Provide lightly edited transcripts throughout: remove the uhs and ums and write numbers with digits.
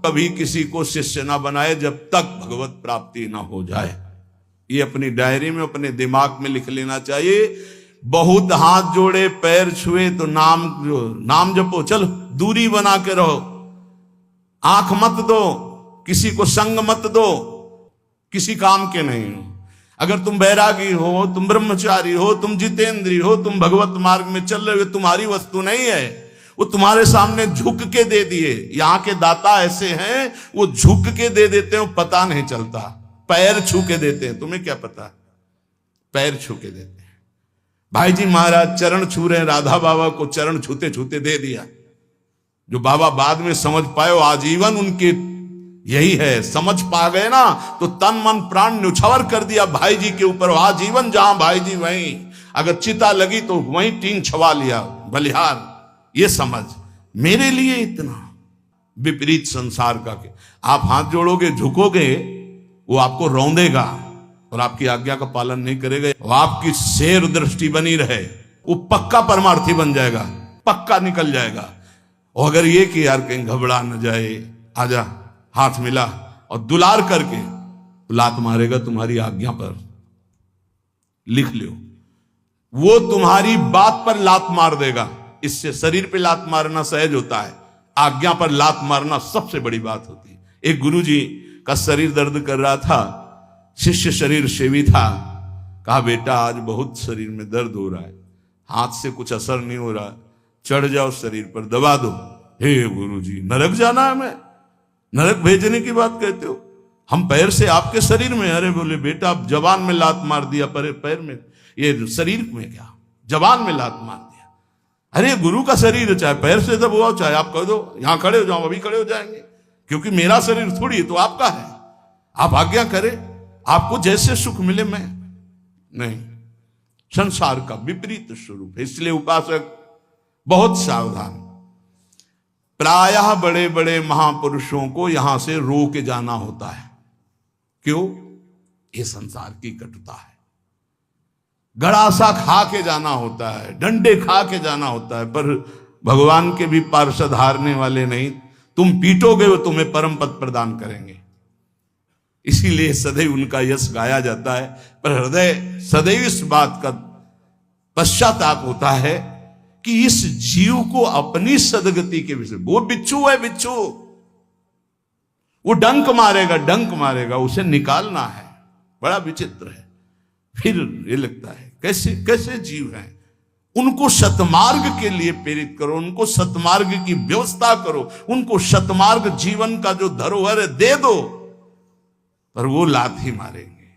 कभी किसी को शिष्य ना बनाए जब तक भगवत प्राप्ति ना हो जाए। ये अपनी डायरी में, अपने दिमाग में लिख लेना चाहिए। बहुत हाथ जोड़े पैर छुए तो नाम जपो, चलो दूरी बना के रहो, आंख मत दो, किसी को संग मत दो, किसी काम के नहीं हो। अगर तुम बैरागी हो, तुम ब्रह्मचारी हो, तुम जितेंद्री हो, तुम भगवत मार्ग में चल रहे हो, तुम्हारी वस्तु नहीं है, वो तुम्हारे सामने झुक के दे दिए। यहाँ के दाता ऐसे हैं, वो झुक के दे देते हैं, पता नहीं चलता, पैर छू के देते हैं। तुम्हें क्या पता, पैर छू के देते हैं। भाई जी महाराज चरण छू रहे हैं, राधा बाबा को चरण छूते छूते दे दिया। जो बाबा बाद में समझ पाए, आजीवन उनके यही है, समझ पा गए ना, तो तन मन प्राण न्यौछावर कर दिया भाई जी के ऊपर। आजीवन जहां भाई जी वहीं, अगर चिता लगी तो वहीं टीन छवा लिया बलिहार। ये समझ मेरे लिए इतना विपरीत संसार का के आप हाथ जोड़ोगे, झुकोगे, वो आपको रौंदेगा और आपकी आज्ञा का पालन नहीं करेगा। वो आपकी शेर दृष्टि बनी रहे, वो पक्का परमार्थी बन जाएगा, पक्का निकल जाएगा। और अगर ये कि यार कहीं घबरा न जाए, आजा, हाथ मिला और दुलार करके लात मारेगा तुम्हारी आज्ञा पर, लिख लो। वो तुम्हारी बात पर लात मार देगा। इससे शरीर पे लात मारना सहज होता है, आज्ञा पर लात मारना सबसे बड़ी बात होती है। एक गुरुजी का शरीर दर्द कर रहा था, शिष्य शरीर सेवी था। कहा बेटा आज बहुत शरीर में दर्द हो रहा है, हाथ से कुछ असर नहीं हो रहा, चढ़ जाओ शरीर पर, दबा दो। हे गुरुजी नरक जाना है, मैं नरक भेजने की बात कहते हो, हम पैर से आपके शरीर में। अरे बोले बेटा आप जबान में लात मार दिया, पैर में, ये शरीर में क्या, जबान में लात मार दिया। अरे गुरु का शरीर, चाहे पैर से दबाओ, चाहे आप कह दो यहां खड़े हो जाओ, अभी खड़े हो जाएंगे, क्योंकि मेरा शरीर थोड़ी तो आपका है। आप आज्ञा करें, आपको जैसे सुख मिले। मैं नहीं, संसार का विपरीत स्वरूप है। इसलिए उपासक बहुत सावधान। प्रायः बड़े बड़े महापुरुषों को यहां से रो के जाना होता है। क्यों? ये संसार की कटुता है। गड़ासा खा के जाना होता है, डंडे खा के जाना होता है, पर भगवान के भी पार्षद हारने वाले नहीं। तुम पीटोगे वो तुम्हें परम पद प्रदान करेंगे। इसीलिए सदैव उनका यश गाया जाता है, पर हृदय सदैव इस बात का पश्चाताप होता है कि इस जीव को अपनी सदगति के विषय, वो बिच्छू है, बिच्छू, वो डंक मारेगा, उसे निकालना है। बड़ा विचित्र है। फिर ये लगता है कैसे कैसे जीव हैं, उनको सतमार्ग के लिए प्रेरित करो, उनको सतमार्ग की व्यवस्था करो, उनको सतमार्ग जीवन का जो धरोहर है दे दो, पर वो लात ही मारेंगे,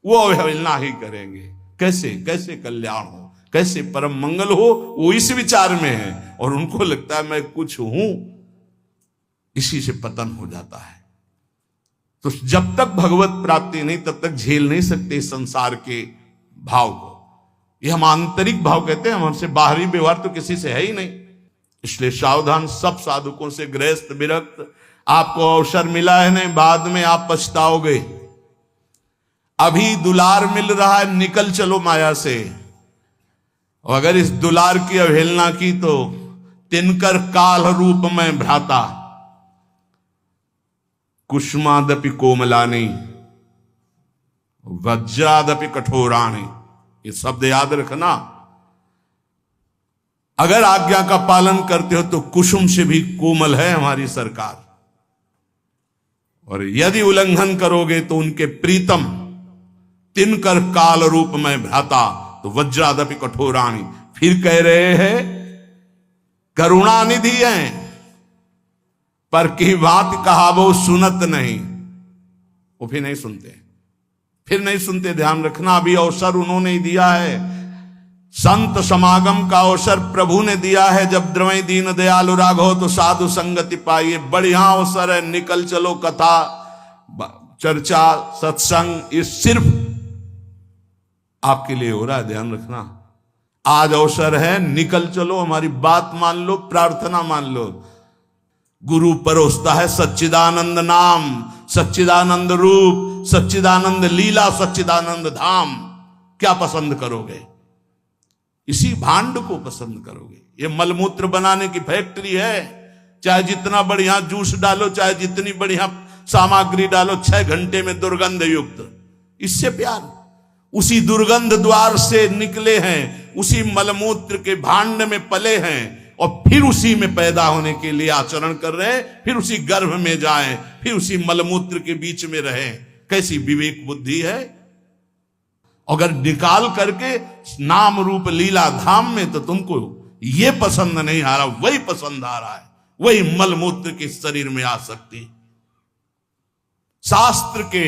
वो अवहेलना ही करेंगे। कैसे कैसे कल्याण हो, कैसे परम मंगल हो, वो इस विचार में है, और उनको लगता है मैं कुछ हूं, इसी से पतन हो जाता है। तो जब तक भगवत प्राप्ति नहीं, तब तक झेल नहीं सकते संसार के भाव को। ये हम आंतरिक भाव कहते हैं, हमसे बाहरी व्यवहार तो किसी से है ही नहीं। इसलिए सावधान, सब साधुकों से गृहस्थ विरक्त। आपको अवसर मिला है नहीं, बाद में आप पछताओगे। अभी दुलार मिल रहा है, निकल चलो माया से। और अगर इस दुलार की अवहेलना की तो तिनकर काल रूप में भ्राता, कुष्मादपि कोमलानी, वज्रादपि कठोराणी। ये शब्द याद रखना। अगर आज्ञा का पालन करते हो तो कुसुम से भी कोमल है हमारी सरकार, और यदि उल्लंघन करोगे तो उनके प्रीतम तिनकर काल रूप में भ्राता, तो वज्रादपि कठोराणी। फिर कह रहे हैं करुणानिधि हैं, पर की बात कहा वो सुनत नहीं। वो फिर नहीं सुनते, ध्यान रखना। अभी अवसर उन्होंने ही दिया है, संत समागम का अवसर प्रभु ने दिया है। जब द्रवई दीन दयालु राघव तो साधु संगति पाइए, बढ़िया अवसर है, निकल चलो। कथा, चर्चा, सत्संग, ये सिर्फ आपके लिए हो रहा है, ध्यान रखना। आज अवसर है, निकल चलो, हमारी बात मान लो, प्रार्थना मान लो। गुरु परोसता है सच्चिदानंद नाम, सच्चिदानंद रूप, सच्चिदानंद लीला, सच्चिदानंद धाम। क्या पसंद करोगे? इसी भांड को पसंद करोगे। ये मलमूत्र बनाने की फैक्ट्री है, चाहे जितना बढ़िया जूस डालो, चाहे जितनी बढ़िया सामग्री डालो, 6 घंटे में दुर्गंध युक्त। इससे प्यार, उसी दुर्गंध द्वार से निकले हैं, उसी मलमूत्र के भांड में पले हैं, और फिर उसी में पैदा होने के लिए आचरण कर रहे हैं, फिर उसी गर्भ में जाएं, फिर उसी मलमूत्र के बीच में रहें। कैसी विवेक बुद्धि है। अगर निकाल करके नाम रूप लीला धाम में तो तुमको ये पसंद नहीं आ रहा, वही पसंद आ रहा है, वही मलमूत्र के शरीर में आ सकती। शास्त्र के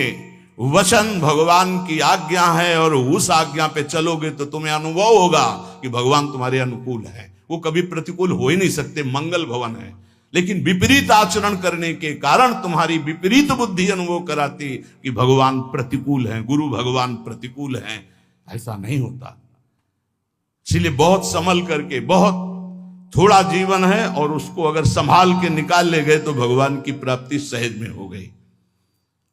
वचन भगवान की आज्ञा है, और उस आज्ञा पे चलोगे तो तुम्हें अनुभव होगा कि भगवान तुम्हारे अनुकूल है। वो कभी प्रतिकूल हो ही नहीं सकते, मंगल भवन है। लेकिन विपरीत आचरण करने के कारण तुम्हारी विपरीत बुद्धि अनुभव कराती कि भगवान प्रतिकूल है, गुरु भगवान प्रतिकूल हैं। ऐसा नहीं होता। इसलिए बहुत संभल करके, बहुत थोड़ा जीवन है और उसको अगर संभाल के निकाल ले गए तो भगवान की प्राप्ति सहज में हो गई।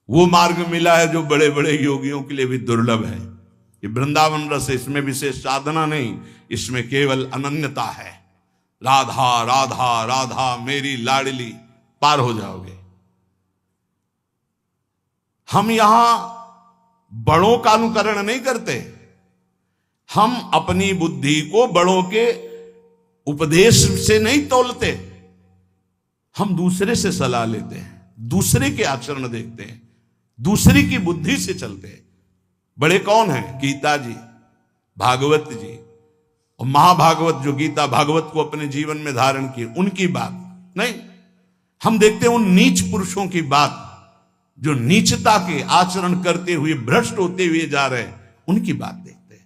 वो मार्ग मिला है जो बड़े बड़े योगियों के लिए भी दुर्लभ है। ये वृंदावन रस, इसमें विशेष साधना नहीं, इसमें केवल अनन्यता है। राधा राधा राधा मेरी लाडली, पार हो जाओगे। हम यहां बड़ों का अनुकरण नहीं करते, हम अपनी बुद्धि को बड़ों के उपदेश से नहीं तोलते, हम दूसरे से सलाह लेते हैं, दूसरे के आचरण देखते हैं, दूसरे की बुद्धि से चलते हैं। बड़े कौन हैं? गीता जी, भागवत जी, और महाभागवत जो गीता भागवत को अपने जीवन में धारण किए, उनकी बात नहीं। हम देखते हैं उन नीच पुरुषों की बात जो नीचता के आचरण करते हुए भ्रष्ट होते हुए जा रहे हैं, उनकी बात देखते हैं,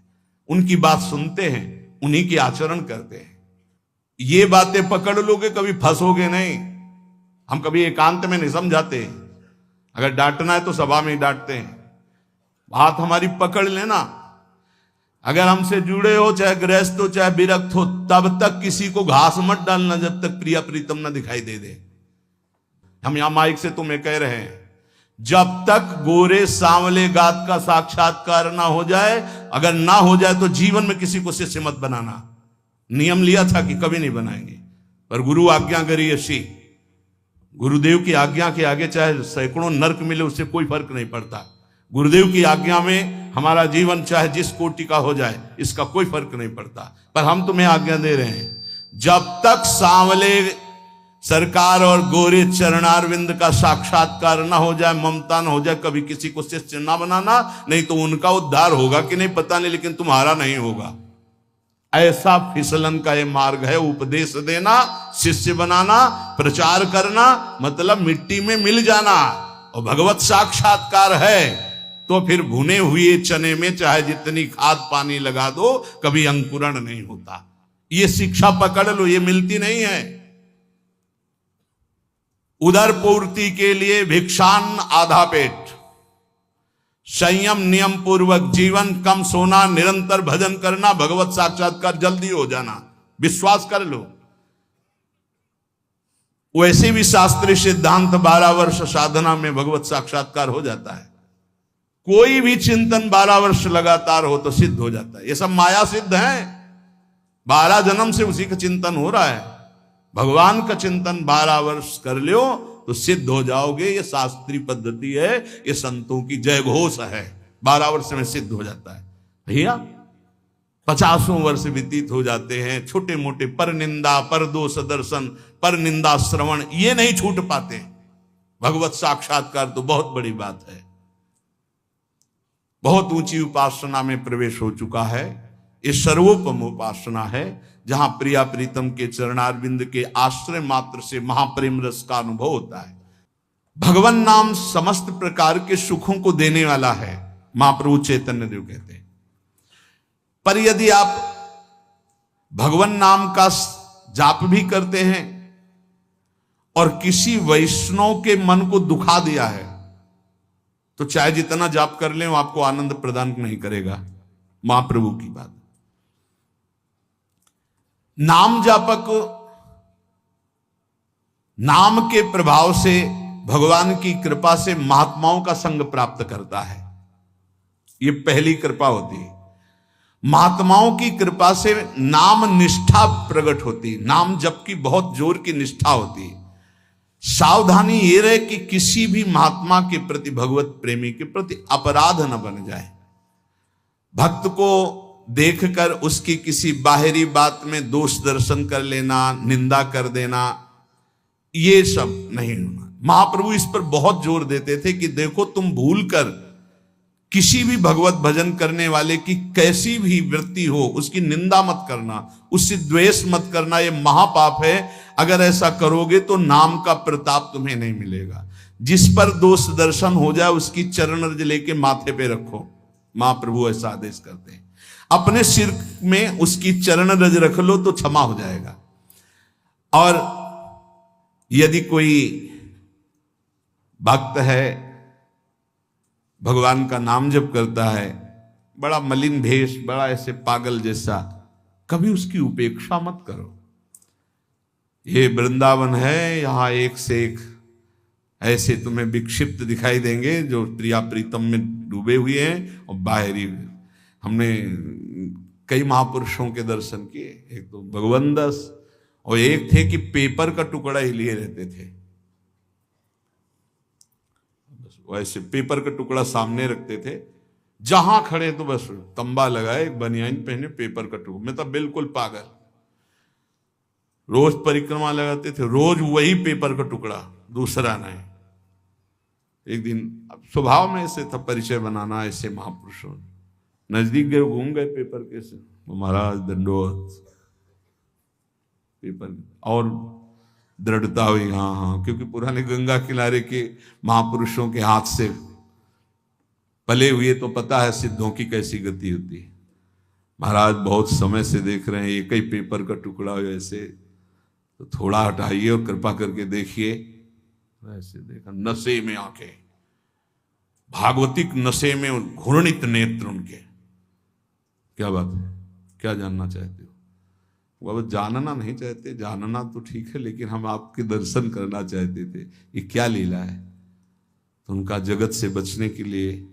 उनकी बात सुनते हैं, उन्हीं की आचरण करते हैं। ये बातें पकड़ लोगे कभी फंसोगे नहीं। हम कभी एकांत में नहीं समझाते, अगर डांटना है तो सभा में ही डांटते हैं। बात हमारी पकड़ लेना। अगर हमसे जुड़े हो, चाहे गृहस्थ हो चाहे विरक्त हो, तब तक किसी को घास मत डालना जब तक प्रिया प्रीतम ना दिखाई दे दे। हम यहां माइक से तुम्हें कह रहे हैं, जब तक गोरे सांवले गात का साक्षात्कार ना हो जाए, अगर ना हो जाए तो जीवन में किसी को शिष्य मत बनाना। नियम लिया था कि कभी नहीं बनाएंगे, पर गुरु आज्ञा करी ऐसी। गुरुदेव की आज्ञा के आगे चाहे सैकड़ों नरक मिले, उससे कोई फर्क नहीं पड़ता। गुरुदेव की आज्ञा में हमारा जीवन चाहे जिस कोटि का हो जाए, इसका कोई फर्क नहीं पड़ता। पर हम तुम्हें आज्ञा दे रहे हैं, जब तक सांवले सरकार और गोरे चरणारविंद का साक्षात्कार ना हो जाए, ममता ना हो जाए, कभी किसी को शिष्य ना बनाना। नहीं तो उनका उद्धार होगा कि नहीं पता नहीं, लेकिन तुम्हारा नहीं होगा। ऐसा फिसलन का ये मार्ग है। उपदेश देना, शिष्य बनाना, प्रचार करना, मतलब मिट्टी में मिल जाना। और भगवत साक्षात्कार है तो फिर भुने हुए चने में चाहे जितनी खाद पानी लगा दो, कभी अंकुरण नहीं होता। ये शिक्षा पकड़ लो, ये मिलती नहीं है। उदर पूर्ति के लिए भिक्षान आधा पेट, संयम नियम पूर्वक जीवन, कम सोना, निरंतर भजन करना, भगवत साक्षात्कार जल्दी हो जाना। विश्वास कर लो। वैसे भी शास्त्रीय सिद्धांत 12 वर्ष साधना में भगवत साक्षात्कार हो जाता है। कोई भी चिंतन 12 वर्ष लगातार हो तो सिद्ध हो जाता है। ये सब माया सिद्ध है। 12 जन्म से उसी का चिंतन हो रहा है। भगवान का चिंतन 12 वर्ष कर लो तो सिद्ध हो जाओगे। ये शास्त्रीय पद्धति है, ये संतों की जय घोष है। 12 वर्ष में सिद्ध हो जाता है। भैया 50 वर्ष व्यतीत हो जाते हैं, छोटे मोटे पर निंदा, पर दोष दर्शन, पर निंदा श्रवण, ये नहीं छूट पाते। भगवत साक्षात्कार तो बहुत बड़ी बात है। बहुत ऊंची उपासना में प्रवेश हो चुका है। ये सर्वोपम उपासना है, जहां प्रिया प्रीतम के चरणारविंद के आश्रय मात्र से महाप्रेम रस का अनुभव होता है। भगवान नाम समस्त प्रकार के सुखों को देने वाला है, महाप्रभु चैतन्य देव कहते हैं। पर यदि आप भगवान नाम का जाप भी करते हैं और किसी वैष्णव के मन को दुखा दिया है, तो चाहे जितना जाप कर लें वो आपको आनंद प्रदान नहीं करेगा। महाप्रभु की बात। नाम जापक नाम के प्रभाव से, भगवान की कृपा से महात्माओं का संग प्राप्त करता है। ये पहली कृपा होती है। महात्माओं की कृपा से नाम निष्ठा प्रकट होती है। नाम जप की बहुत जोर की निष्ठा होती है। सावधानी ये रहे कि किसी भी महात्मा के प्रति, भगवत प्रेमी के प्रति अपराध न बन जाए। भक्त को देखकर उसकी किसी बाहरी बात में दोष दर्शन कर लेना, निंदा कर देना, ये सब नहीं होना। महाप्रभु इस पर बहुत जोर देते थे कि देखो तुम भूल कर किसी भी भगवत भजन करने वाले की कैसी भी वृत्ति हो उसकी निंदा मत करना, उससे द्वेष मत करना, ये महापाप है। अगर ऐसा करोगे तो नाम का प्रताप तुम्हें नहीं मिलेगा। जिस पर दोष दर्शन हो जाए उसकी चरण रज लेके माथे पे रखो, महाप्रभु ऐसा आदेश करते हैं। अपने सिर में उसकी चरण रज रख लो तो क्षमा हो जाएगा। और यदि कोई भक्त है, भगवान का नाम जप करता है, बड़ा मलिन भेष, बड़ा ऐसे पागल जैसा, कभी उसकी उपेक्षा मत करो। ये वृंदावन है, यहां एक से एक ऐसे तुम्हें विक्षिप्त दिखाई देंगे जो प्रिया प्रीतम में डूबे हुए हैं। और बाहरी हमने कई महापुरुषों के दर्शन किए, एक तो भगवान दास और एक थे कि पेपर का टुकड़ा ही लिए रहते थे। बस वैसे पेपर का टुकड़ा सामने रखते थे, जहां खड़े तो बस तंबा लगाए, बनियान पहने, पेपर का टुकड़ा। मैं तो बिल्कुल पागल। रोज परिक्रमा लगाते थे, रोज वही पेपर का टुकड़ा, दूसरा नहीं। एक दिन अब स्वभाव में ऐसे था परिचय बनाना, ऐसे महापुरुषों नजदीक गए, घूम गए पेपर के से, महाराज दंडोत, पेपर और दृढ़ता हुई, हाँ हाँ, क्योंकि पुराने गंगा किनारे के महापुरुषों के हाथ से पले हुए तो पता है सिद्धों की कैसी गति होती है। महाराज बहुत समय से देख रहे हैं, एक ही पेपर का टुकड़ा हो ऐसे, तो थोड़ा हटाइए और कृपा करके देखिए। ऐसे देखा, नशे में आंखें, भागवतिक नशे में घूर्णित नेत्र उनके। क्या बात है, क्या जानना चाहते हो? वो जानना नहीं चाहते, जानना तो ठीक है, लेकिन हम आपके दर्शन करना चाहते थे, ये क्या लीला है। तो उनका जगत से बचने के लिए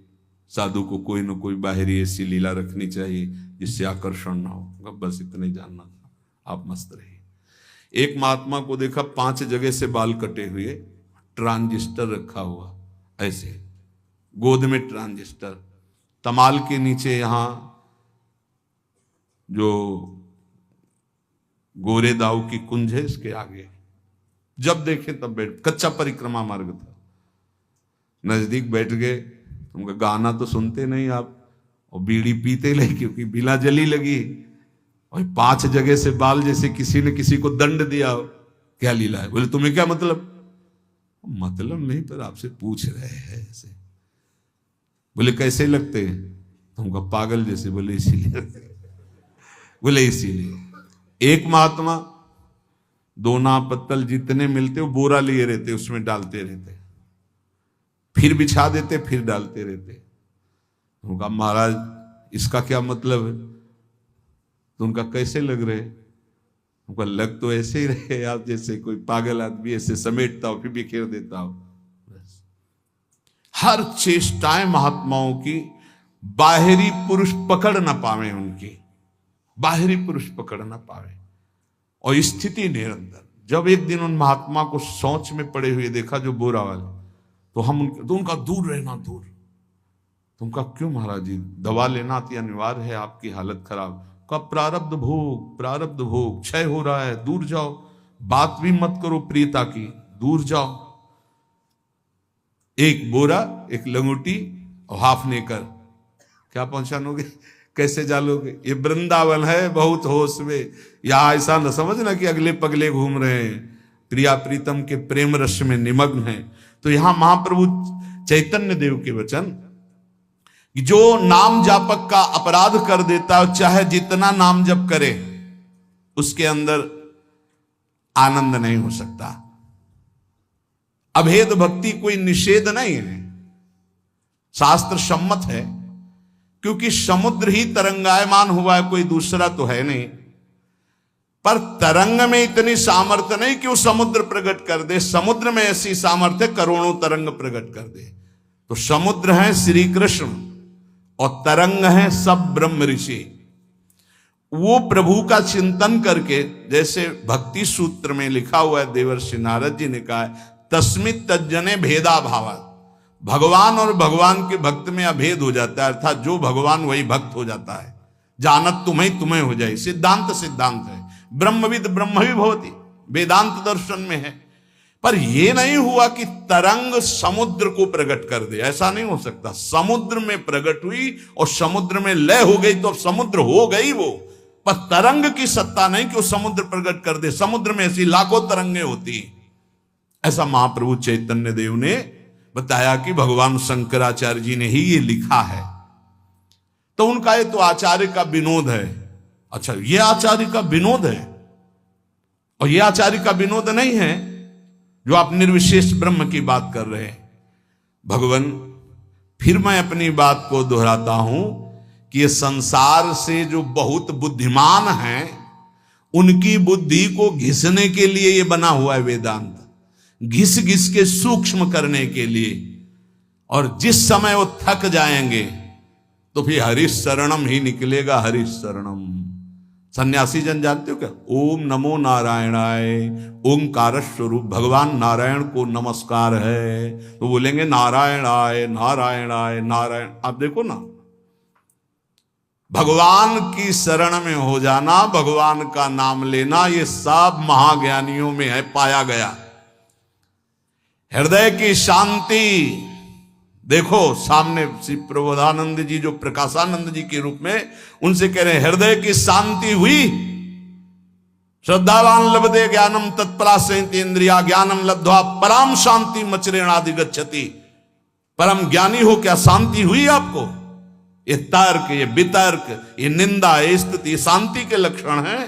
साधु को कोई ना कोई बाहरी ऐसी लीला रखनी चाहिए जिससे आकर्षण ना हो। बस इतना ही जानना था, आप मस्त रहिए। एक महात्मा को देखा 5 जगह से बाल कटे हुए, ट्रांजिस्टर रखा हुआ ऐसे, गोद में ट्रांजिस्टर, तमाल के नीचे यहां जो गोरे दाऊ की कुंज है इसके आगे, जब देखे तब बैठ, कच्चा परिक्रमा मार्ग था। नजदीक बैठ गए, उनका गाना तो सुनते नहीं आप, और बीड़ी पीते नहीं क्योंकि बिला जली लगी, और 5 जगह से बाल जैसे किसी ने किसी को दंड दिया हो। क्या लीला है? बोले तुम्हें क्या मतलब? मतलब नहीं, पर आपसे पूछ रहे हैं ऐसे। बोले कैसे लगते हैं? तुमका पागल जैसे। बोले इसीलिए। बोले इसीलिए। एक महात्मा 2 ना पत्तल जितने मिलते वो बोरा लिए रहते, उसमें डालते रहते, फिर बिछा देते, फिर डालते रहते। उनका महाराज इसका क्या मतलब है? तो उनका कैसे लग रहे? उनका लग तो ऐसे ही रहे आप जैसे कोई पागल आदमी ऐसे समेटता हो फिर बिखेर देता हो। बस हर चेष्टाएं महात्माओं की बाहरी पुरुष पकड़ ना पावे, उनकी बाहरी पुरुष पकड़ ना पावे, और स्थिति निरंतर। जब एक दिन उन महात्मा को सोच में पड़े हुए देखा जो बोरा वाले, तो उनका दूर रहना, दूर। तुमका क्यों महाराज जी? दवा लेना अति अनिवार्य है, आपकी हालत खराब। का प्रारब्ध भोग क्षय हो रहा है, दूर जाओ, बात भी मत करो प्रियता की, दूर जाओ। एक बोरा, एक लंगोटी और हाफ नेकर, क्या पहचानोगे? कैसे जालोगे? ये वृंदावन है, बहुत होश में। यहां ऐसा न समझना कि अगले पगले घूम रहे हैं, प्रिया प्रीतम के प्रेम रस में निमग्न है। तो यहां महाप्रभु चैतन्य देव के वचन, जो नाम जापक का अपराध कर देता है, चाहे जितना नाम जप करे, उसके अंदर आनंद नहीं हो सकता। अभेद भक्ति कोई निषेध नहीं है, शास्त्र सम्मत है, क्योंकि समुद्र ही तरंगायमान हुआ है, कोई दूसरा तो है नहीं। पर तरंग में इतनी सामर्थ्य नहीं कि वो समुद्र प्रकट कर दे, समुद्र में ऐसी सामर्थ्य करोड़ों तरंग प्रकट कर दे। तो समुद्र है श्री कृष्ण और तरंग है सब ब्रह्म ऋषि। वो प्रभु का चिंतन करके, जैसे भक्ति सूत्र में लिखा हुआ है, देवर्षि नारद जी ने कहा है, तस्मित तज्जने भेदा भावा। भगवान और भगवान के भक्त में अभेद हो जाता है, अर्थात जो भगवान वही भक्त हो जाता है। जानत तुम्हें तुम्हें हो जाए, सिद्धांत सिद्धांत है। ब्रह्मविद ब्रह्म भी भवति, वेदांत दर्शन में है। पर यह नहीं हुआ कि तरंग समुद्र को प्रकट कर दे, ऐसा नहीं हो सकता। समुद्र में प्रकट हुई और समुद्र में लय हो गई तो अब समुद्र हो गई वो, पर तरंग की सत्ता नहीं कि वो समुद्र प्रकट कर दे। समुद्र में ऐसी लाखों तरंगें होती, ऐसा महाप्रभु चैतन्य देव ने बताया कि भगवान शंकराचार्य जी ने ही ये लिखा है। तो उनका ये तो आचार्य का विनोद है। अच्छा, ये आचार्य का विनोद है, और ये आचार्य का विनोद नहीं है जो आप निर्विशेष ब्रह्म की बात कर रहे हैं। भगवान, फिर मैं अपनी बात को दोहराता हूं कि ये संसार से जो बहुत बुद्धिमान हैं, उनकी बुद्धि को घिसने के लिए ये बना हुआ है वेदांत, घिस घिस के सूक्ष्म करने के लिए। और जिस समय वो थक जाएंगे तो फिर हरि शरणम ही निकलेगा, हरि शरणम। सन्यासी जन जानते हो क्या? ओम नमो नारायणाय, ओंकार स्वरूप भगवान नारायण को नमस्कार है, तो बोलेंगे नारायणाय नारायणाय नारायण। आप देखो ना, भगवान की शरण में हो जाना, भगवान का नाम लेना, ये सब महाज्ञानियों में है, पाया गया। हृदय की शांति देखो, सामने श्री प्रबोधानंद जी जो प्रकाशानंद जी के रूप में उनसे कह रहे हैं, हृदय की शांति हुई। श्रद्धावान लभते ज्ञानम तत्परासयति इंद्रिया, ज्ञानम लब्ध्वा परम शांति मचरेणादि गच्छति। परम ज्ञानी हो क्या शांति हुई आपको? ये तर्क, ये वितर्क, ये निंदा, ये स्तुति, ये शांति के लक्षण हैं।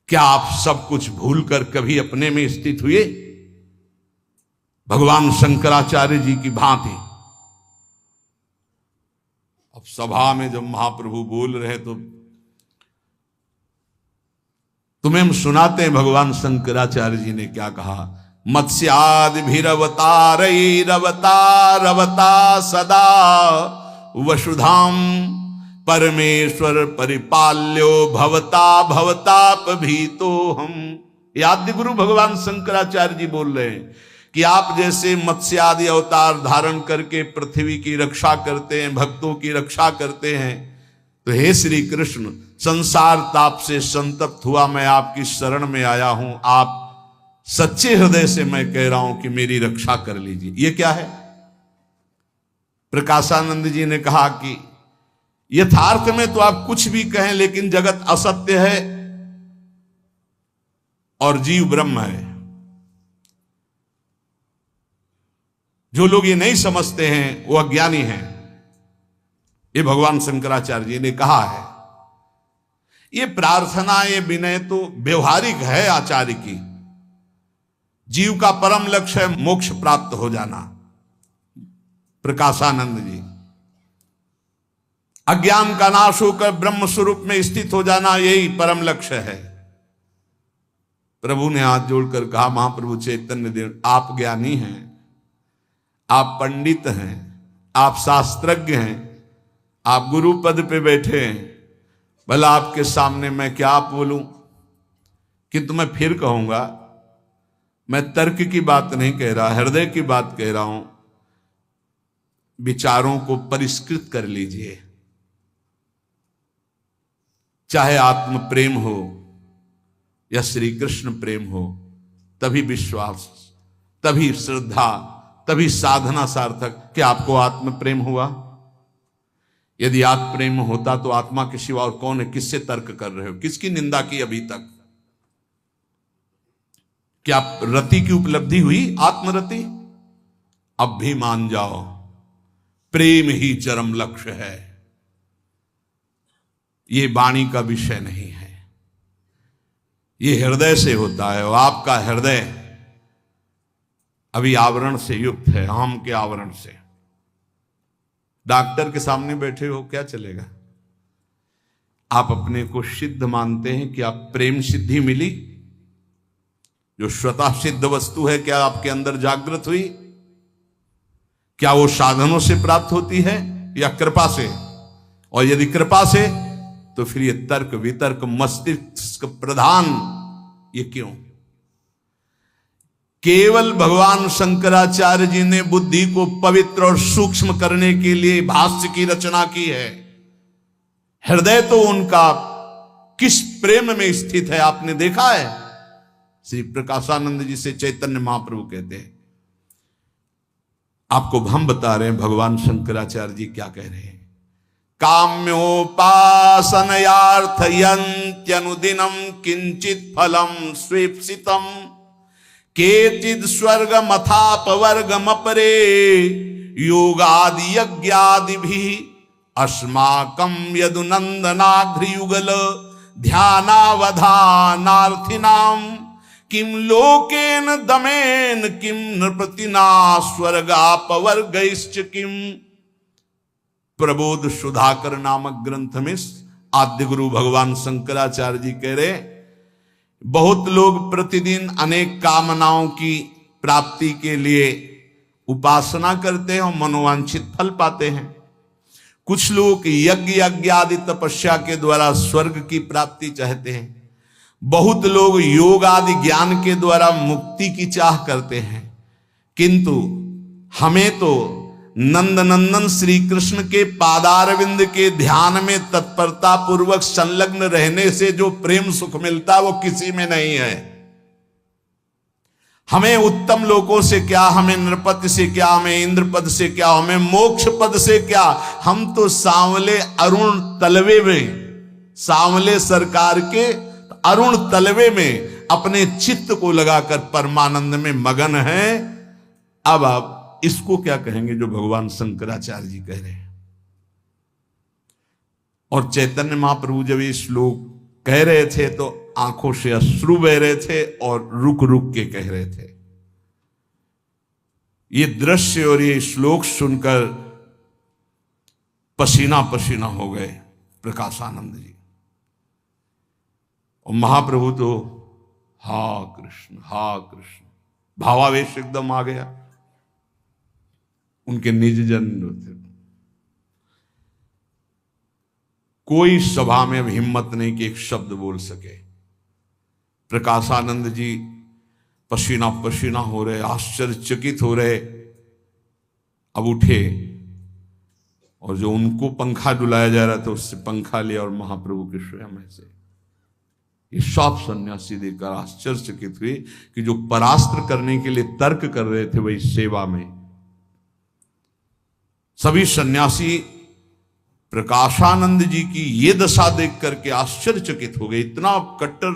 क्या आप सब कुछ भूलकर कभी अपने में स्थित हुए भगवान शंकराचार्य जी की भांति? अब सभा में जब महाप्रभु बोल रहे तो तुम्हें हम सुनाते हैं भगवान शंकराचार्य जी ने क्या कहा। मत्स्यादि रवता सदा वसुधाम परमेश्वर परिपाल्यो भवता भवताप भीतो हम। आद्य गुरु भगवान शंकराचार्य जी बोल रहे हैं कि आप जैसे मत्स्य आदि अवतार धारण करके पृथ्वी की रक्षा करते हैं, भक्तों की रक्षा करते हैं, तो हे श्री कृष्ण, संसार ताप से संतप्त हुआ मैं आपकी शरण में आया हूं। आप सच्चे हृदय से मैं कह रहा हूं कि मेरी रक्षा कर लीजिए। ये क्या है? प्रकाशानंद जी ने कहा कि यथार्थ में तो आप कुछ भी कहें, लेकिन जगत असत्य है और जीव ब्रह्म है। जो लोग ये नहीं समझते हैं वो अज्ञानी हैं, ये भगवान शंकराचार्य जी ने कहा है। ये प्रार्थना, ये विनय तो व्यवहारिक है आचार्य की। जीव का परम लक्ष्य है मोक्ष प्राप्त हो जाना। प्रकाशानंद जी, अज्ञान का नाश होकर ब्रह्म स्वरूप में स्थित हो जाना, यही परम लक्ष्य है। प्रभु ने हाथ जोड़कर कहा, महाप्रभु चैतन्य देव, आप ज्ञानी हैं, आप पंडित हैं, आप शास्त्रज्ञ हैं, आप गुरु पद पे बैठे हैं, भला आपके सामने मैं क्या बोलूं? किंतु मैं फिर कहूंगा, मैं तर्क की बात नहीं कह रहा, हृदय की बात कह रहा हूं। विचारों को परिष्कृत कर लीजिए। चाहे आत्म प्रेम हो या श्री कृष्ण प्रेम हो, तभी विश्वास, तभी श्रद्धा, तभी साधना सार्थक। क्या आपको आत्म प्रेम हुआ? यदि आत्म प्रेम होता तो आत्मा के सिवा और कौन है? किससे तर्क कर रहे हो? किसकी निंदा की अभी तक? क्या रति की उपलब्धि हुई? आत्मरति? अब भी मान जाओ, प्रेम ही चरम लक्ष्य है। ये वाणी का विषय नहीं है, ये हृदय से होता है। और आपका हृदय अभी आवरण से युक्त है, आम के आवरण से। डॉक्टर के सामने बैठे हो, क्या चलेगा? आप अपने को सिद्ध मानते हैं कि आप प्रेम सिद्धि मिली, जो स्वतः सिद्ध वस्तु है, क्या आपके अंदर जागृत हुई? क्या वो साधनों से प्राप्त होती है या कृपा से? और यदि कृपा से, तो फिर ये तर्क वितर्क मस्तिष्क प्रधान ये क्यों? केवल भगवान शंकराचार्य जी ने बुद्धि को पवित्र और सूक्ष्म करने के लिए भाष्य की रचना की है। हृदय तो उनका किस प्रेम में स्थित है आपने देखा है। श्री प्रकाशानंद जी से चैतन्य महाप्रभु कहते हैं, आपको हम बता रहे हैं भगवान शंकराचार्य जी क्या कह रहे हैं। काम्योपासनयार्थयन्त्यनुदिनं किंचित फलम स्वेप्सितम केचिद स्वर्गमथापवर्गमपरे योगादि यज्ञादिभिः अस्माकं यदुनंदनाघ्रियुगल ध्यानावधानार्थिनां किम लोकेन दमेन किम नृपतिना स्वर्गापवर्गैश्च किम। प्रबोध सुधाकर नामक ग्रंथ में आद्य गुरु भगवान शंकराचार्य जी कह रहे, बहुत लोग प्रतिदिन अनेक कामनाओं की प्राप्ति के लिए उपासना करते हैं और मनोवांछित फल पाते हैं। कुछ लोग यज्ञ आदि तपस्या के द्वारा स्वर्ग की प्राप्ति चाहते हैं। बहुत लोग योग आदि ज्ञान के द्वारा मुक्ति की चाह करते हैं। किंतु हमें तो नंदनंदन श्री कृष्ण के पादारविंद के ध्यान में तत्परता पूर्वक संलग्न रहने से जो प्रेम सुख मिलता वो किसी में नहीं है। हमें उत्तम लोकों से क्या, हमें नृपति से क्या, हमें इंद्र पद से क्या, हमें मोक्ष पद से क्या। हम तो सांवले अरुण तलवे में, सांवले सरकार के अरुण तलवे में अपने चित्त को लगाकर परमानंद में मगन हैं। अब आप इसको क्या कहेंगे जो भगवान शंकराचार्य जी कह रहे हैं। और चैतन्य महाप्रभु जब ये श्लोक कह रहे थे तो आंखों से अश्रु बह रहे थे और रुक रुक के कह रहे थे। ये दृश्य और ये श्लोक सुनकर पसीना पसीना हो गए प्रकाशानंद जी। और महाप्रभु तो हा कृष्ण भावावेश एकदम आ गया। उनके निज जन थे, कोई सभा में अब हिम्मत नहीं कि एक शब्द बोल सके। प्रकाशानंद जी पसीना पसीना हो रहे, आश्चर्यचकित हो रहे। अब उठे और जो उनको पंखा डुलाया जा रहा था उससे पंखा लिया और महाप्रभु के स्वयं से ये सब सन्यासी देखकर आश्चर्यचकित हुए कि जो परास्त्र करने के लिए तर्क कर रहे थे वही सेवा में। सभी सन्यासी प्रकाशानंद जी की ये दशा देख करके आश्चर्यचकित हो गए। इतना कट्टर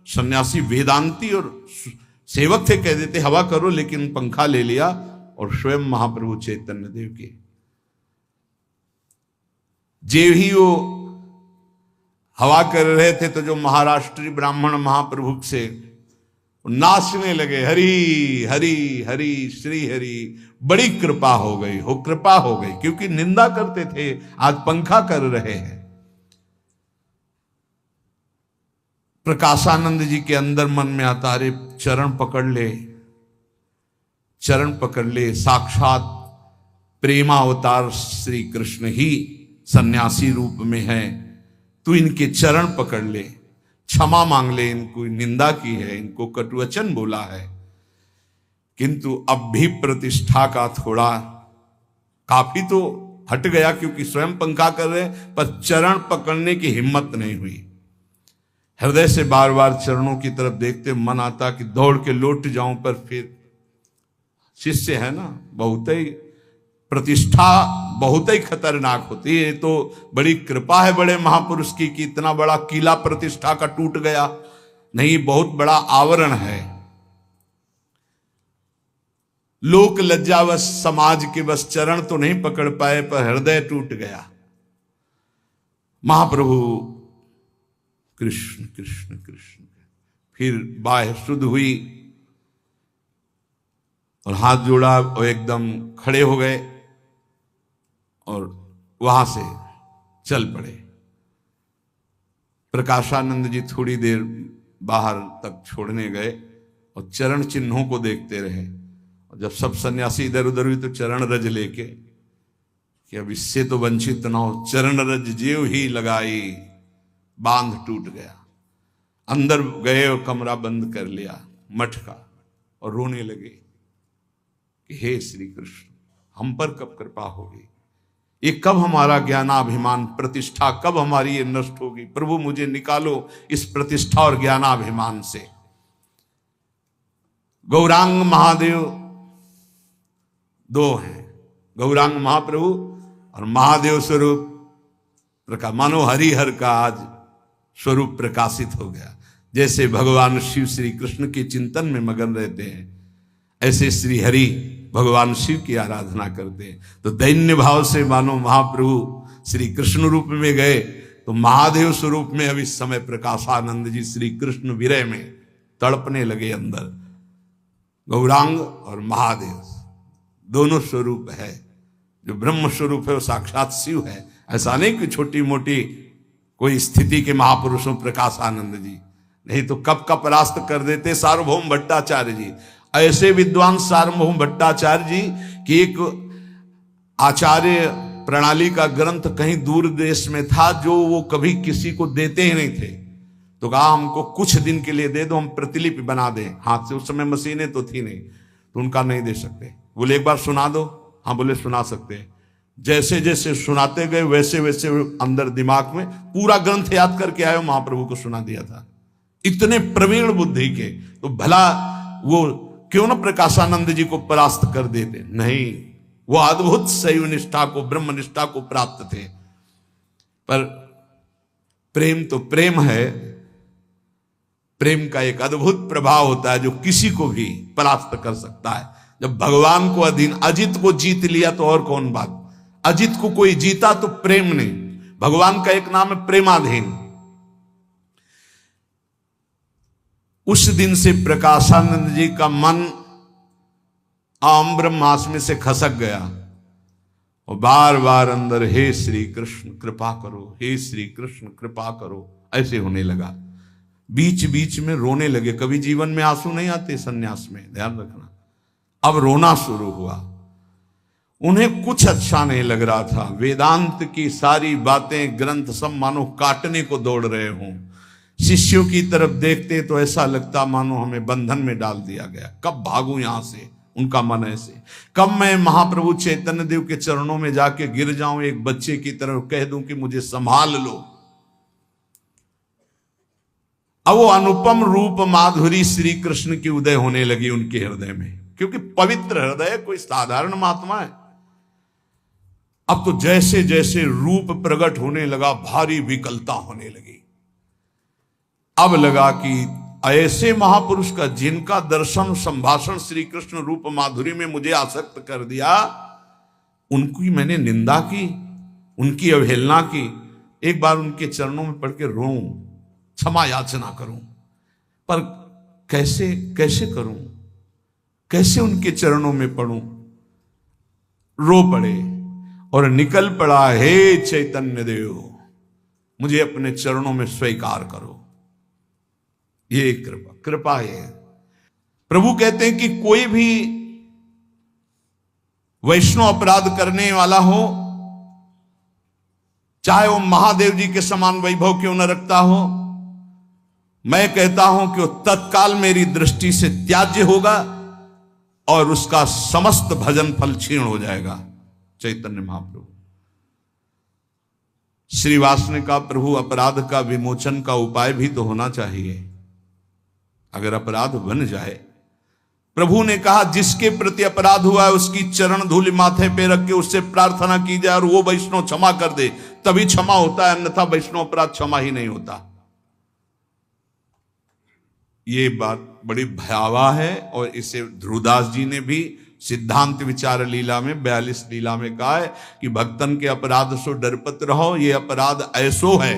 सन्यासी वेदांती और सेवक थे, कह देते हवा करो, लेकिन पंखा ले लिया और स्वयं महाप्रभु चैतन्य देव के जे ही वो हवा कर रहे थे तो जो महाराष्ट्री ब्राह्मण महाप्रभु से नाचने लगे, हरि हरि हरि श्री हरि। बड़ी कृपा हो गई, कृपा हो गई, क्योंकि निंदा करते थे, आज पंखा कर रहे हैं। प्रकाशानंद जी के अंदर मन में आता, अरे चरण पकड़ ले, चरण पकड़ ले। साक्षात प्रेमावतार श्री कृष्ण ही सन्यासी रूप में है, तू इनके चरण पकड़ ले, क्षमा मांग ले। इनको निंदा की है, इनको कटुवचन बोला है, किंतु अब भी प्रतिष्ठा का थोड़ा काफी तो हट गया, क्योंकि स्वयं पंखा कर रहे, पर चरण पकड़ने की हिम्मत नहीं हुई। हृदय से बार बार चरणों की तरफ देखते मन आता कि दौड़ के लौट जाऊं, पर फिर शिष्य है ना, बहुत ही प्रतिष्ठा बहुत ही खतरनाक होती है। तो बड़ी कृपा है बड़े महापुरुष की कि इतना बड़ा किला प्रतिष्ठा का टूट गया नहीं, बहुत बड़ा आवरण है। लोक लज्जावश समाज के बस चरण तो नहीं पकड़ पाए, पर हृदय टूट गया। महाप्रभु कृष्ण कृष्ण कृष्ण, फिर बाह्य शुद्ध हुई और हाथ जोड़ा और एकदम खड़े हो गए और वहां से चल पड़े। प्रकाशानंद जी थोड़ी देर बाहर तक छोड़ने गए और चरण चिन्हों को देखते रहे। और जब सब सन्यासी इधर उधर हुई तो चरण रज लेके कि अब इससे तो वंचित ना हो, चरण रज जेव ही लगाई, बांध टूट गया। अंदर गए और कमरा बंद कर लिया मठ का। और रोने लगे कि हे श्री कृष्ण, हम पर कब कृपा होगी, ये कब हमारा ज्ञानाभिमान प्रतिष्ठा, कब हमारी ये नष्ट होगी। प्रभु मुझे निकालो इस प्रतिष्ठा और ज्ञानाभिमान से। गौरांग महादेव दो हैं, गौरांग महाप्रभु और महादेव स्वरूप प्रकाश, मानो हरिहर का आज स्वरूप प्रकाशित हो गया। जैसे भगवान शिव श्री कृष्ण के चिंतन में मगन रहते हैं, ऐसे श्री हरि भगवान शिव की आराधना करते हैं। तो दैन्य भाव से मानो महाप्रभु श्री कृष्ण रूप में गए, तो महादेव स्वरूप में अब इस समय प्रकाशानंद जी श्री कृष्ण विरह में तड़पने लगे अंदर। गौरांग और महादेव दोनों स्वरूप है। जो ब्रह्म स्वरूप है वो साक्षात शिव है। ऐसा नहीं कि छोटी मोटी कोई स्थिति के महापुरुषों प्रकाशानंद जी, नहीं तो कब का परास्त कर देते सार्वभौम भट्टाचार्य जी। ऐसे विद्वान सार्वभौम भट्टाचार्य जी की एक आचार्य प्रणाली का ग्रंथ कहीं दूर देश में था, जो वो कभी किसी को देते ही नहीं थे। तो कहा हमको कुछ दिन के लिए दे दो, हम प्रतिलिपि बना दें हाथ से। उस समय मशीनें तो थी नहीं, तो उनका नहीं दे सकते। बोले एक बार सुना दो। हाँ बोले सुना सकते हैं। जैसे जैसे सुनाते गए वैसे वैसे अंदर दिमाग में पूरा ग्रंथ याद करके आए, महाप्रभु को सुना दिया था। इतने प्रवीण बुद्धि के, तो भला वो क्यों न प्रकाशानंद जी को परास्त कर देते। नहीं, वो अद्भुत शैव निष्ठा को, ब्रह्म निष्ठा को प्राप्त थे। पर प्रेम तो प्रेम है, प्रेम का एक अद्भुत प्रभाव होता है जो किसी को भी परास्त कर सकता है। जब भगवान को अधीन, अजित को जीत लिया तो और कौन बात। अजित को कोई जीता तो प्रेम नहीं। भगवान का एक नाम है प्रेमाधीन। उस दिन से प्रकाशानंद जी का मन आम ब्रह्मास में से खसक गया और बार बार अंदर हे श्री कृष्ण कृपा करो, हे श्री कृष्ण कृपा करो, ऐसे होने लगा। बीच बीच में रोने लगे। कभी जीवन में आंसू नहीं आते सन्यास में, ध्यान रखना। अब रोना शुरू हुआ। उन्हें कुछ अच्छा नहीं लग रहा था। वेदांत की सारी बातें, ग्रंथ सब मानो काटने को दौड़ रहे हों। शिष्यों की तरफ देखते तो ऐसा लगता मानो हमें बंधन में डाल दिया गया। कब भागूं यहां से, उनका मन ऐसे। कब मैं महाप्रभु चैतन्य देव के चरणों में जाके गिर जाऊं, एक बच्चे की तरफ कह दूं कि मुझे संभाल लो। अब वो अनुपम रूप माधुरी श्री कृष्ण की उदय होने लगी उनके हृदय में, क्योंकि पवित्र हृदय कोई साधारण महात्मा है। अब तो जैसे जैसे रूप प्रकट होने लगा, भारी विकलता होने लगी। अब लगा कि ऐसे महापुरुष का, जिनका दर्शन संभाषण श्री कृष्ण रूप माधुरी में मुझे आसक्त कर दिया, उनकी मैंने निंदा की, उनकी अवहेलना की। एक बार उनके चरणों में पढ़ के रोऊं, क्षमा याचना करूं, पर कैसे कैसे करूं, कैसे उनके चरणों में पढ़ूं। रो पड़े और निकल पड़ा, हे चैतन्य देव मुझे अपने चरणों में स्वीकार करो। ये कृपा, कृपा है। प्रभु कहते हैं कि कोई भी वैष्णव अपराध करने वाला हो, चाहे वो महादेव जी के समान वैभव क्यों न रखता हो, मैं कहता हूं कि वो तत्काल मेरी दृष्टि से त्याज्य होगा और उसका समस्त भजन फल क्षीण हो जाएगा। चैतन्य महाप्रभु। श्रीवास ने कहा प्रभु अपराध का विमोचन का उपाय भी तो होना चाहिए। अगर अपराध बन जाए, प्रभु ने कहा जिसके प्रति अपराध हुआ है उसकी चरण धूलि माथे पे रख के उससे प्रार्थना की जाए और वो वैष्णव क्षमा कर दे, तभी क्षमा होता है, अन्यथा वैष्णव अपराध क्षमा ही नहीं होता। ये बात बड़ी भयावह है और इसे ध्रुवदास जी ने भी सिद्धांत विचार लीला में 42 लीला में कहा है कि भक्तन के अपराध सो डरपत रहो। ये अपराध ऐसो है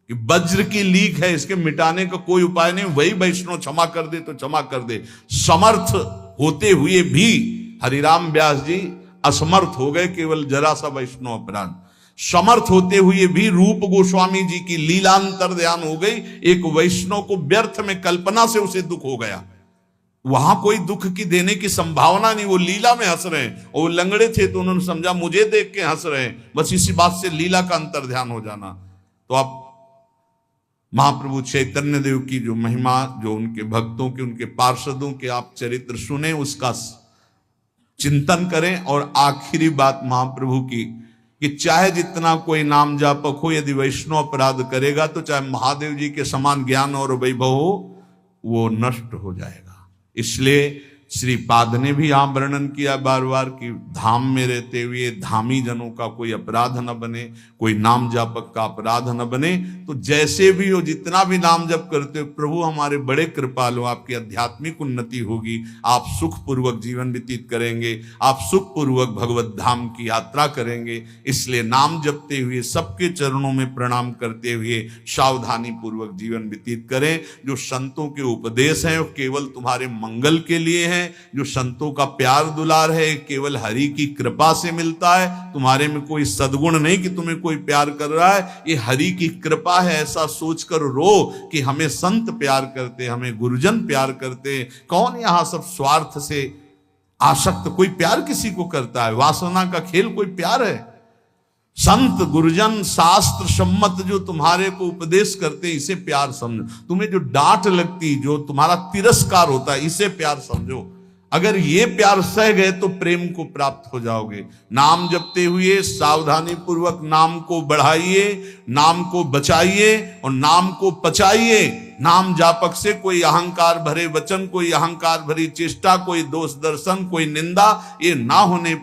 कि वज्र की लीक है, इसके मिटाने का कोई उपाय नहीं। वही वैष्णव क्षमा कर दे तो क्षमा कर दे। समर्थ होते हुए भी हरिराम व्यास जी असमर्थ हो गए, केवल जरा सा वैष्णव अपराध। समर्थ होते हुए भी रूप गोस्वामी जी की लीलांतर ध्यान हो गई। एक वैष्णव को व्यर्थ में कल्पना से उसे दुख हो गया, वहां कोई दुख की देने की संभावना नहीं। वो लीला में हंस रहे हैं और वो लंगड़े थे तो उन्होंने समझा मुझे देख के हंस रहे हैं, बस इसी बात से लीला का अंतर ध्यान हो जाना। तो आप महाप्रभु चैतन्य देव की जो महिमा, जो उनके भक्तों के, उनके पार्षदों के आप चरित्र सुने, उसका चिंतन करें। और आखिरी बात महाप्रभु की कि चाहे जितना कोई नाम जापक हो, यदि वैष्णव अपराध करेगा तो चाहे महादेव जी के समान ज्ञान और वैभव हो, वो नष्ट हो जाएगा। इसलिए श्रीपाद ने भी यहाँ वर्णन किया बार बार कि धाम में रहते हुए धामी जनों का कोई अपराध न बने, कोई नाम जापक का अपराध न बने। तो जैसे भी हो, जितना भी नाम जप करते हो, प्रभु हमारे बड़े कृपालु, आपकी आध्यात्मिक उन्नति होगी, आप सुखपूर्वक जीवन व्यतीत करेंगे, आप सुखपूर्वक भगवत धाम की यात्रा करेंगे। इसलिए नाम जपते हुए, सबके चरणों में प्रणाम करते हुए सावधानी पूर्वक जीवन व्यतीत करें। जो संतों के उपदेश हैं वो केवल तुम्हारे मंगल के लिए हैं। जो संतों का प्यार दुलार है केवल हरि की कृपा से मिलता है। तुम्हारे में कोई सद्गुण नहीं कि तुम्हें कोई प्यार कर रहा है, ये हरि की कृपा है। ऐसा सोचकर रो कि हमें संत प्यार करते, हमें गुरुजन प्यार करते। कौन यहां सब स्वार्थ से आसक्त कोई प्यार किसी को करता है? वासना का खेल कोई प्यार है? संत गुरुजन शास्त्र सम्मत जो तुम्हारे को उपदेश करते, इसे प्यार समझो। तुम्हें जो डांट लगती, जो तुम्हारा तिरस्कार होता है, इसे प्यार समझो। अगर ये प्यार सह गए तो प्रेम को प्राप्त हो जाओगे। नाम जपते हुए सावधानी पूर्वक नाम को बढ़ाइए, नाम को बचाइए और नाम को पचाइए। नाम जापक से कोई अहंकार भरे वचन, कोई अहंकार भरी चेष्टा, कोई दोष दर्शन, कोई निंदा, ये ना होने